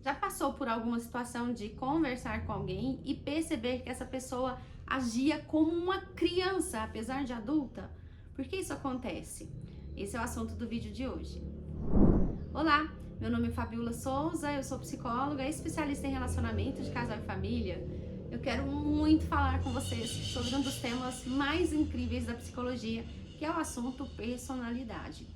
Já passou por alguma situação de conversar com alguém e perceber que essa pessoa agia como uma criança, apesar de adulta? Por que isso acontece? Esse é o assunto do vídeo de hoje. Olá, meu nome é Fabiola Souza, eu sou psicóloga e especialista em relacionamento de casal e família. Eu quero muito falar com vocês sobre um dos temas mais incríveis da psicologia, que é o assunto personalidade.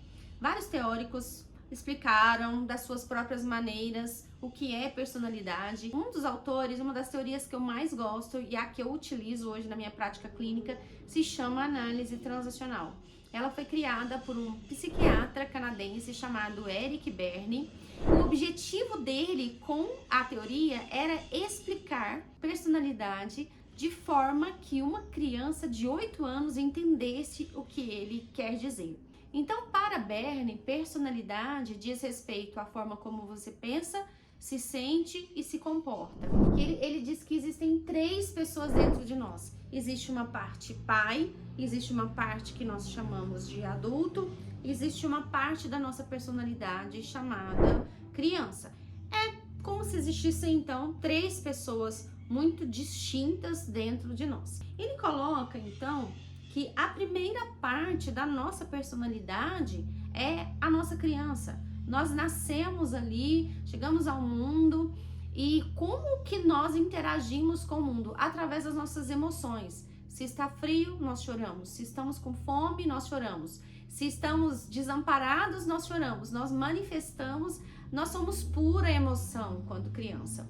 Vários teóricos explicaram das suas próprias maneiras o que é personalidade. Um dos autores, uma das teorias que eu mais gosto e a que eu utilizo hoje na minha prática clínica, se chama análise transacional. Ela foi criada por um psiquiatra canadense chamado Eric Berne. O objetivo dele com a teoria era explicar personalidade de forma que uma criança de 8 anos entendesse o que ele quer dizer. Então, para Berne, personalidade diz respeito à forma como você pensa, se sente e se comporta. Ele diz que existem 3 pessoas dentro de nós. Existe uma parte pai, existe uma parte que nós chamamos de adulto, existe uma parte da nossa personalidade chamada criança. É como se existissem, então, 3 pessoas muito distintas dentro de nós. Ele coloca, então, que a primeira parte da nossa personalidade é a nossa criança. Nós nascemos ali, chegamos ao mundo e como que nós interagimos com o mundo? Através das nossas emoções. Se está frio, nós choramos. Se estamos com fome, nós choramos. Se estamos desamparados, nós choramos. Nós manifestamos, nós somos pura emoção quando criança.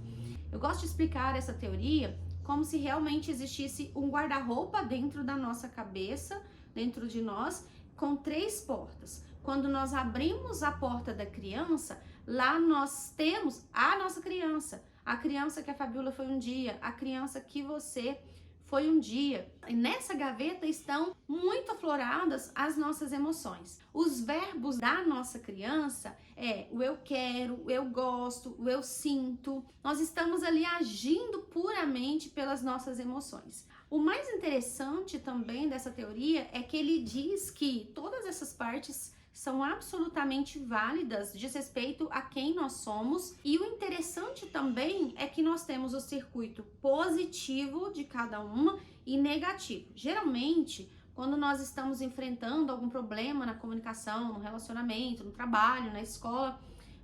Eu gosto de explicar essa teoria como se realmente existisse um guarda-roupa dentro da nossa cabeça, dentro de nós, com 3 portas. Quando nós abrimos a porta da criança, lá nós temos a nossa criança. A criança que a Fabiola foi um dia, a criança que você foi um dia. E nessa gaveta estão muito afloradas as nossas emoções. Os verbos da nossa criança é o eu quero, o eu gosto, o eu sinto. Nós estamos ali agindo puramente pelas nossas emoções. O mais interessante também dessa teoria é que ele diz que todas essas partes são absolutamente válidas, diz respeito a quem nós somos. E o interessante também é que nós temos o circuito positivo de cada uma e negativo. Geralmente, quando nós estamos enfrentando algum problema na comunicação, no relacionamento, no trabalho, na escola,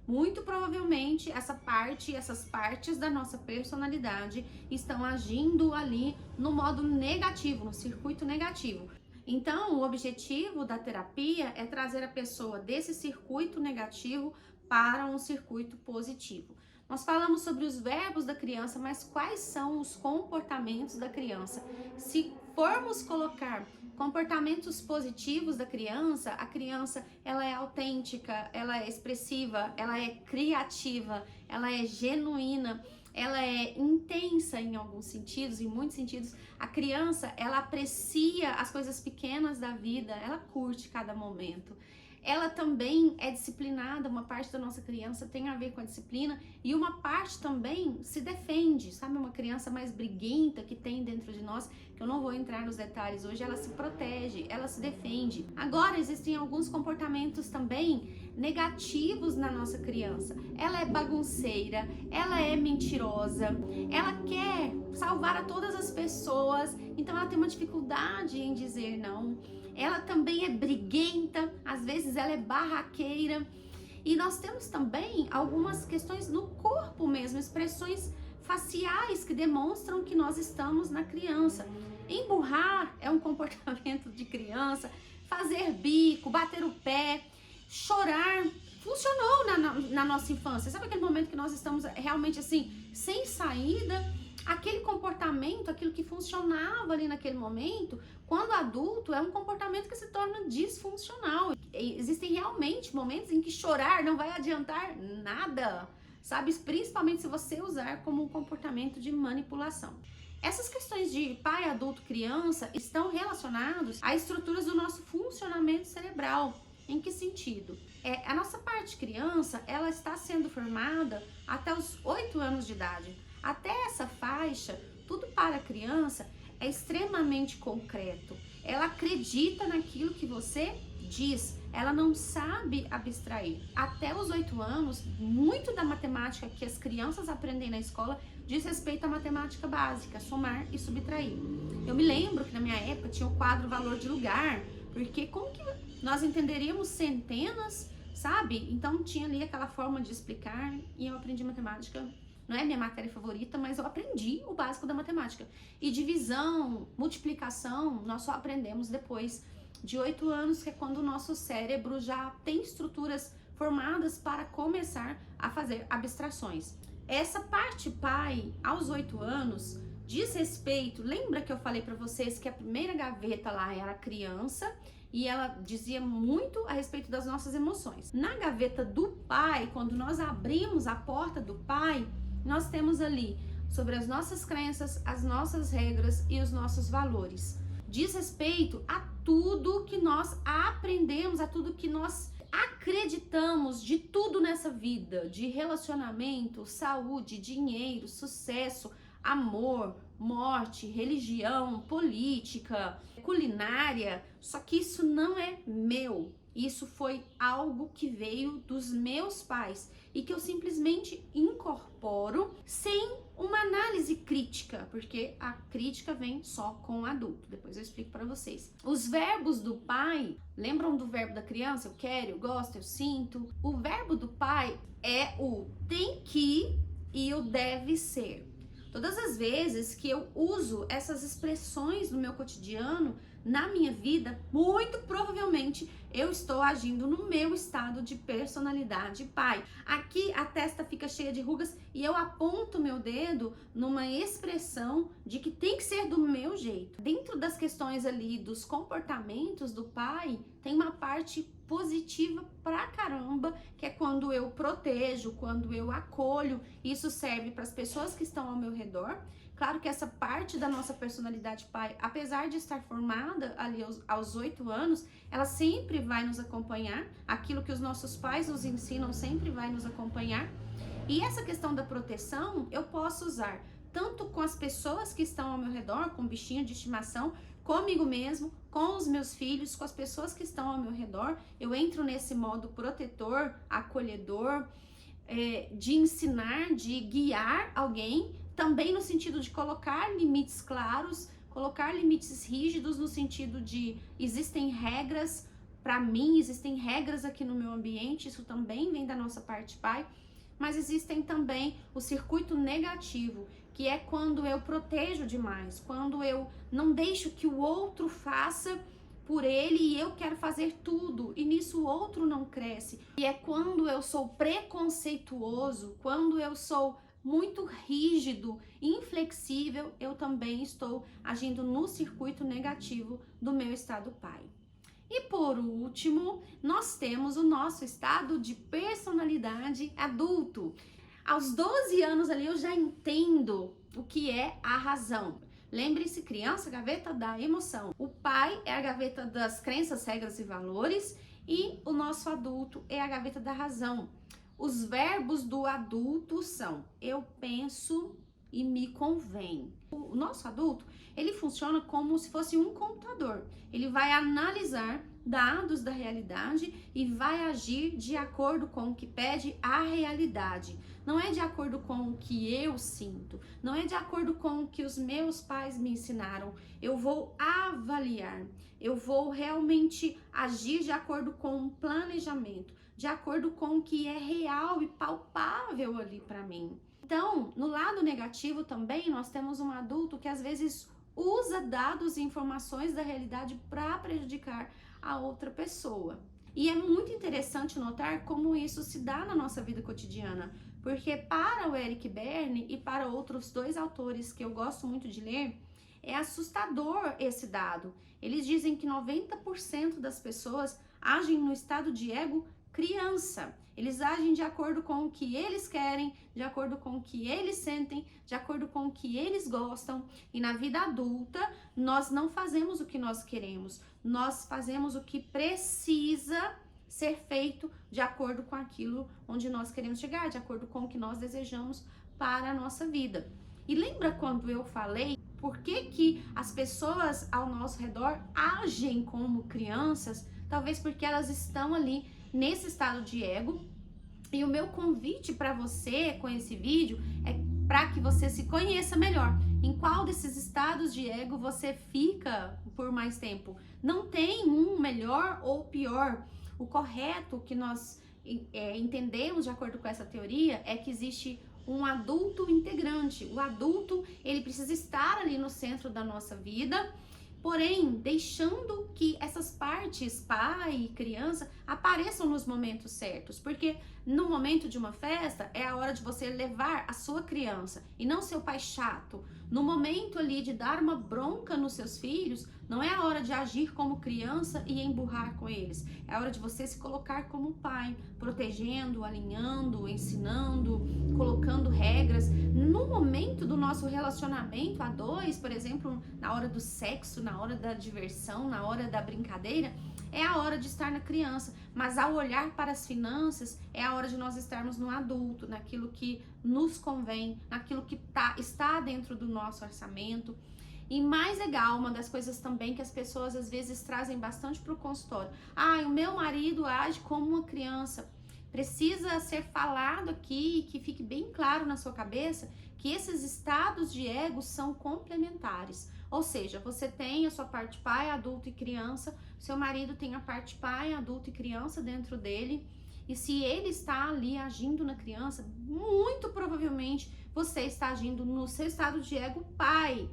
muito provavelmente essas partes da nossa personalidade estão agindo ali no modo negativo, no circuito negativo. Então, o objetivo da terapia é trazer a pessoa desse circuito negativo para um circuito positivo. Nós falamos sobre os verbos da criança, mas quais são os comportamentos da criança? Se formos colocar comportamentos positivos da criança, a criança ela é autêntica, ela é expressiva, ela é criativa, ela é genuína, ela é intensa em alguns sentidos, em muitos sentidos. A criança, ela aprecia as coisas pequenas da vida, ela curte cada momento. Ela também é disciplinada, uma parte da nossa criança tem a ver com a disciplina e uma parte também se defende, sabe? Uma criança mais briguenta que tem dentro de nós, que eu não vou entrar nos detalhes hoje, ela se protege, ela se defende. Agora, existem alguns comportamentos também negativos na nossa criança. Ela é bagunceira, ela é mentirosa, ela quer salvar a todas as pessoas, então ela tem uma dificuldade em dizer não. Ela também é briguenta, às vezes ela é barraqueira. E nós temos também algumas questões no corpo mesmo, expressões faciais que demonstram que nós estamos na criança. Emburrar é um comportamento de criança, fazer bico, bater o pé, chorar, funcionou na nossa infância. Sabe aquele momento que nós estamos realmente assim, sem saída? Aquele comportamento, aquilo que funcionava ali naquele momento, quando adulto, é um comportamento que se torna disfuncional. Existem realmente momentos em que chorar não vai adiantar nada, sabe? Principalmente se você usar como um comportamento de manipulação. Essas questões de pai, adulto, criança estão relacionadas a estruturas do nosso funcionamento cerebral. Em que sentido? A nossa parte criança, ela está sendo formada até os 8 anos de idade. Até essa faixa, tudo para a criança é extremamente concreto. Ela acredita naquilo que você diz, ela não sabe abstrair. Até os 8 anos, muito da matemática que as crianças aprendem na escola diz respeito à matemática básica, somar e subtrair. Eu me lembro que na minha época tinha o quadro valor de lugar, porque como que nós entenderíamos centenas, sabe? Então tinha ali aquela forma de explicar e eu aprendi matemática. Não é minha matéria favorita, mas eu aprendi o básico da matemática. E divisão, multiplicação, nós só aprendemos depois de 8 anos, que é quando o nosso cérebro já tem estruturas formadas para começar a fazer abstrações. Essa parte pai, aos 8 anos, diz respeito, lembra que eu falei para vocês que a primeira gaveta lá era a criança e ela dizia muito a respeito das nossas emoções. Na gaveta do pai, quando nós abrimos a porta do pai, nós temos ali sobre as nossas crenças, as nossas regras e os nossos valores. Diz respeito a tudo que nós aprendemos, a tudo que nós acreditamos de tudo nessa vida, de relacionamento, saúde, dinheiro, sucesso, amor, morte, religião, política, culinária. Só que isso não é meu. Isso foi algo que veio dos meus pais e que eu simplesmente incorporo sem uma análise crítica, porque a crítica vem só com o adulto. Depois eu explico para vocês. Os verbos do pai, lembram do verbo da criança? Eu quero, eu gosto, eu sinto. O verbo do pai é o tem que e o deve ser. Todas as vezes que eu uso essas expressões no meu cotidiano, na minha vida, muito provavelmente eu estou agindo no meu estado de personalidade pai. Aqui a testa fica cheia de rugas e eu aponto meu dedo numa expressão de que tem que ser do meu jeito. Dentro das questões ali dos comportamentos do pai, tem uma parte positiva pra caramba, que é quando eu protejo, quando eu acolho. Isso serve para as pessoas que estão ao meu redor. Claro que essa parte da nossa personalidade pai, apesar de estar formada ali aos 8 anos, ela sempre vai nos acompanhar. Aquilo que os nossos pais nos ensinam sempre vai nos acompanhar. E essa questão da proteção eu posso usar tanto com as pessoas que estão ao meu redor, com bichinho de estimação, comigo mesmo, com os meus filhos, com as pessoas que estão ao meu redor. Eu entro nesse modo protetor, acolhedor, de ensinar, de guiar alguém, também no sentido de colocar limites claros, colocar limites rígidos no sentido de existem regras para mim, existem regras aqui no meu ambiente, isso também vem da nossa parte pai, mas existem também o circuito negativo, que é quando eu protejo demais, quando eu não deixo que o outro faça por ele e eu quero fazer tudo, e nisso o outro não cresce. E é quando eu sou preconceituoso, quando eu sou muito rígido, inflexível, eu também estou agindo no circuito negativo do meu estado pai. E por último, nós temos o nosso estado de personalidade adulto. Aos 12 anos ali eu já entendo o que é a razão. Lembre-se, criança, gaveta da emoção. O pai é a gaveta das crenças, regras e valores e o nosso adulto é a gaveta da razão. Os verbos do adulto são eu penso e me convém. O nosso adulto, ele funciona como se fosse um computador. Ele vai analisar dados da realidade e vai agir de acordo com o que pede a realidade. Não é de acordo com o que eu sinto, não é de acordo com o que os meus pais me ensinaram. Eu vou avaliar, eu vou realmente agir de acordo com um planejamento, de acordo com o que é real e palpável ali para mim. Então, no lado negativo também, nós temos um adulto que às vezes usa dados e informações da realidade para prejudicar a outra pessoa. E é muito interessante notar como isso se dá na nossa vida cotidiana, porque para o Eric Berne e para outros 2 autores que eu gosto muito de ler, é assustador esse dado. Eles dizem que 90% das pessoas agem no estado de ego criança. Eles agem de acordo com o que eles querem, de acordo com o que eles sentem, de acordo com o que eles gostam. E na vida adulta, nós não fazemos o que nós queremos. Nós fazemos o que precisa ser feito de acordo com aquilo onde nós queremos chegar, de acordo com o que nós desejamos para a nossa vida. E lembra quando eu falei por que as pessoas ao nosso redor agem como crianças? talvez porque elas estão ali nesse estado de ego. E o meu convite para você com esse vídeo é para que você se conheça melhor. Em qual desses estados de ego você fica por mais tempo? Não tem um melhor ou pior. O correto que nós entendemos de acordo com essa teoria é que existe um adulto integrante. O adulto, ele precisa estar ali no centro da nossa vida, porém, deixando que essas partes, pai e criança, apareçam nos momentos certos. Porque no momento de uma festa, é a hora de você levar a sua criança e não seu pai chato. No momento ali de dar uma bronca nos seus filhos, não é a hora de agir como criança e emburrar com eles. É a hora de você se colocar como pai, protegendo, alinhando, ensinando, colocando regras. No momento do nosso relacionamento a dois, por exemplo, na hora do sexo, na hora da diversão, na hora da brincadeira, é a hora de estar na criança. Mas ao olhar para as finanças, é a hora de nós estarmos no adulto, naquilo que nos convém, naquilo que está dentro do nosso orçamento. E mais legal, uma das coisas também que as pessoas às vezes trazem bastante para o consultório. O meu marido age como uma criança. Precisa ser falado aqui, que fique bem claro na sua cabeça, que esses estados de ego são complementares. Ou seja, você tem a sua parte pai, adulto e criança, seu marido tem a parte pai, adulto e criança dentro dele, e se ele está ali agindo na criança, muito provavelmente você está agindo no seu estado de ego pai,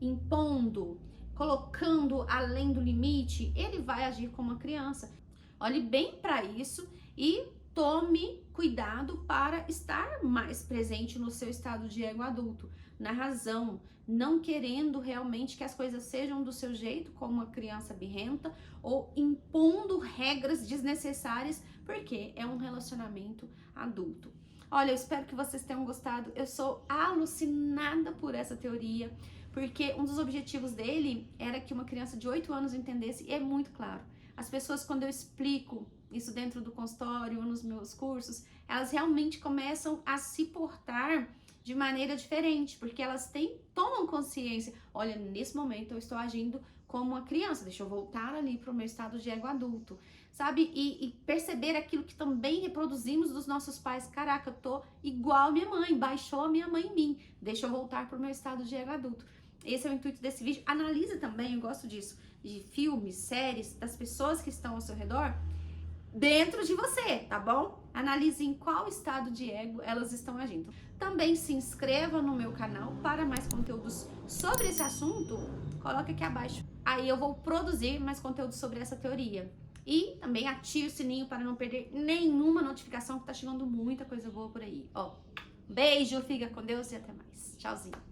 impondo, colocando além do limite. Ele vai agir como uma criança. Olhe bem para isso e tome cuidado para estar mais presente no seu estado de ego adulto, na razão, não querendo realmente que as coisas sejam do seu jeito, como uma criança birrenta, ou impondo regras desnecessárias, porque é um relacionamento adulto. Olha, eu espero que vocês tenham gostado. Eu sou alucinada por essa teoria, porque um dos objetivos dele era que uma criança de 8 anos entendesse, e é muito claro. As pessoas, quando eu explico isso dentro do consultório ou nos meus cursos, elas realmente começam a se portar de maneira diferente, porque elas tomam consciência. Olha, nesse momento eu estou agindo como uma criança, deixa eu voltar ali para o meu estado de ego adulto, sabe? E perceber aquilo que também reproduzimos dos nossos pais. Caraca, eu tô igual a minha mãe, baixou a minha mãe em mim, deixa eu voltar para o meu estado de ego adulto. Esse é o intuito desse vídeo. Analisa também, eu gosto disso, de filmes, séries, das pessoas que estão ao seu redor, dentro de você, tá bom? Analise em qual estado de ego elas estão agindo. Também se inscreva no meu canal para mais conteúdos sobre esse assunto. Coloque aqui abaixo. Aí eu vou produzir mais conteúdo sobre essa teoria. E também ative o sininho para não perder nenhuma notificação, que tá chegando muita coisa boa por aí. Ó, beijo, fica com Deus e até mais. Tchauzinho.